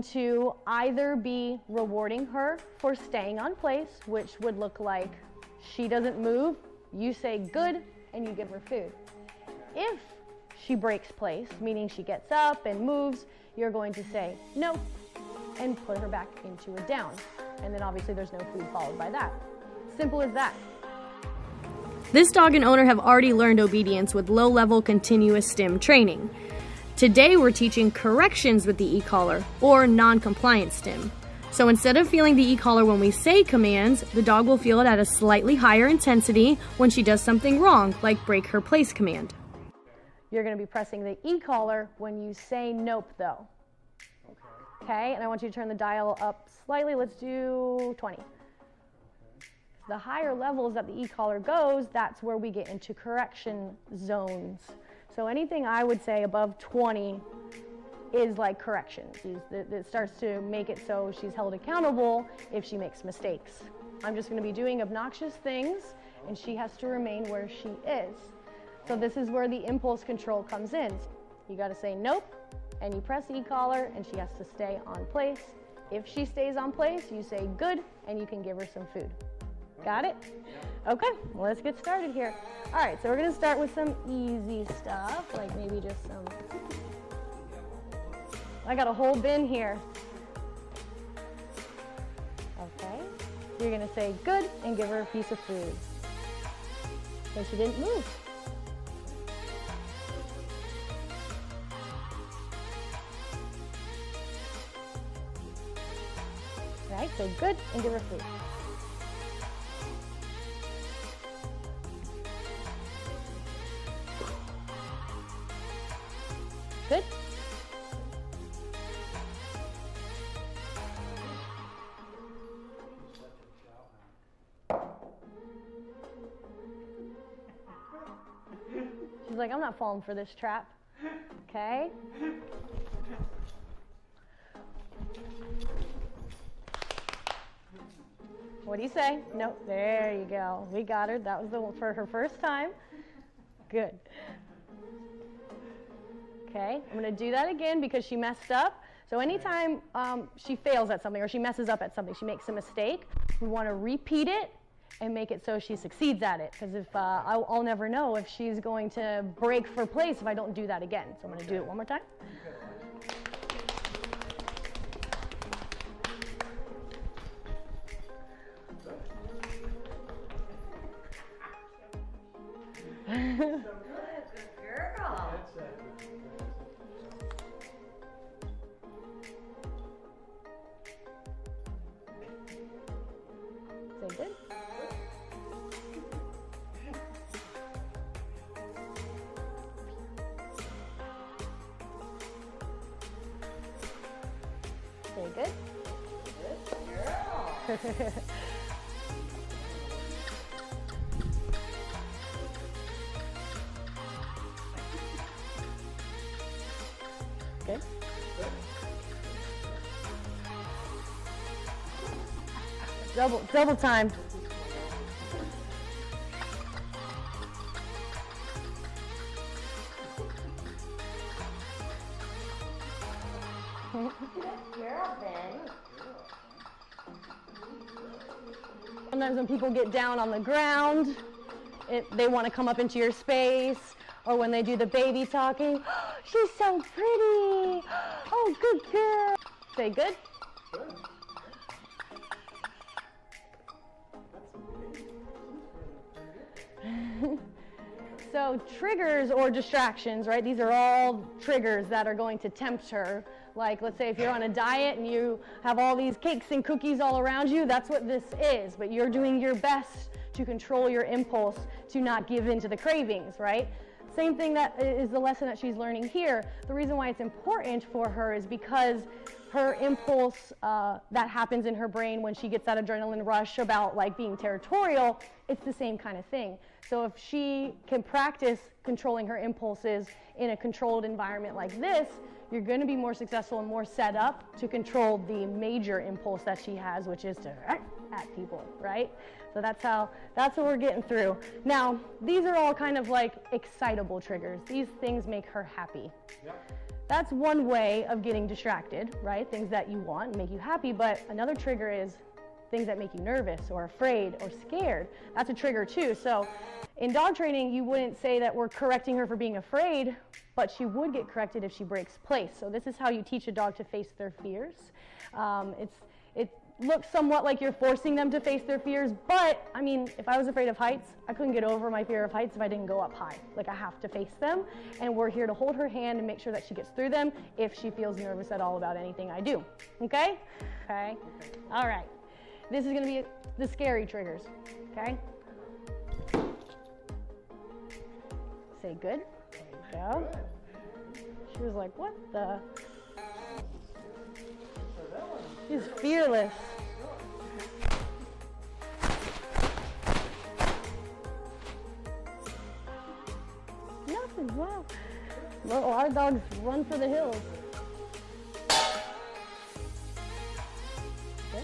to either be rewarding her for staying on place, which would look like she doesn't move, you say good, and you give her food. If she breaks place, meaning she gets up and moves, you're going to say no and put her back into a down. And then obviously there's no food followed by that. Simple as that. This dog and owner have already learned obedience with low-level continuous stim training. Today we're teaching corrections with the e-collar, or non-compliant stim. So instead of feeling the e-collar when we say commands, the dog will feel it at a slightly higher intensity when she does something wrong, like break her place command. You're going to be pressing the e-collar when you say nope, though. Okay, and I want you to turn the dial up slightly. Let's do 20. The higher levels that the e-collar goes, that's where we get into correction zones. So anything I would say above 20 is like correction. It starts to make it so she's held accountable if she makes mistakes. I'm just going to be doing obnoxious things, and she has to remain where she is. So this is where the impulse control comes in. You got to say nope, and you press e-collar, and she has to stay on place. If she stays on place, you say good, and you can give her some food. Got it? Okay, well, let's get started here. All right, so we're going to start with some easy stuff, like maybe just some. I got a whole bin here. Okay, you're going to say good and give her a piece of food. So she didn't move. All right, so good and give her food. Good. She's like, I'm not falling for this trap. Okay. What do you say? Nope. There you go. We got her. That was the one for her first time. Good. Okay, I'm going to do that again because she messed up. So anytime she fails at something or she messes up at something, she makes a mistake, we want to repeat it and make it so she succeeds at it. Because if I'll never know if she's going to break for place if I don't do that again. So I'm going to do it one more time. Say good. Say good. Good girl. Good. Double time. Sometimes when people get down on the ground, they want to come up into your space, or when they do the baby talking, oh, she's so pretty. Oh, good girl. Say good. Good. So triggers or distractions, right? These are all triggers that are going to tempt her. Like, let's say if you're on a diet and you have all these cakes and cookies all around you, that's what this is. But you're doing your best to control your impulse to not give in to the cravings, right? Same thing that is the lesson that she's learning here. The reason why it's important for her is because her impulse that happens in her brain when she gets that adrenaline rush about like being territorial, it's the same kind of thing. So if she can practice controlling her impulses in a controlled environment like this, you're going to be more successful and more set up to control the major impulse that she has, which is to at people, right? So that's what we're getting through. Now, these are all kind of like excitable triggers. These things make her happy. Yep. that's one way of getting distracted, right? Things that you want and make you happy, but another trigger is things that make you nervous or afraid or scared. That's a trigger too. So in dog training, you wouldn't say that we're correcting her for being afraid, but she would get corrected if she breaks place. So this is how you teach a dog to face their fears. It looks somewhat like you're forcing them to face their fears, but I mean, if I was afraid of heights, I couldn't get over my fear of heights if I didn't go up high. Like, I have to face them, and we're here to hold her hand and make sure that she gets through them if she feels nervous at all about anything I do. Okay? Okay. All right. This is going to be the scary triggers. Okay? Say good. There you go. She was like, what the? She's fearless. Nothing, wow. Well, our dogs run for the hills. Okay.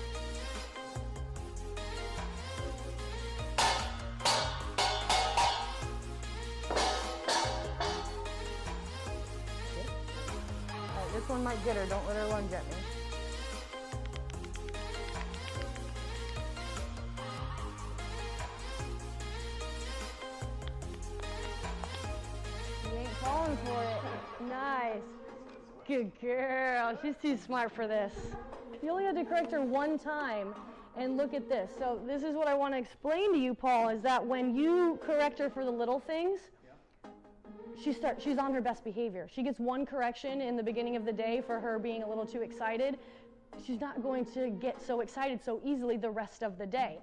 All right, this one might get her. Don't let her lunge at me. Falling for it. Nice. Good girl. She's too smart for this. You only had to correct her one time, and look at this. So this is what I want to explain to you, Paul, is that when you correct her for the little things, she's on her best behavior. She gets one correction in the beginning of the day for her being a little too excited. She's not going to get so excited so easily the rest of the day.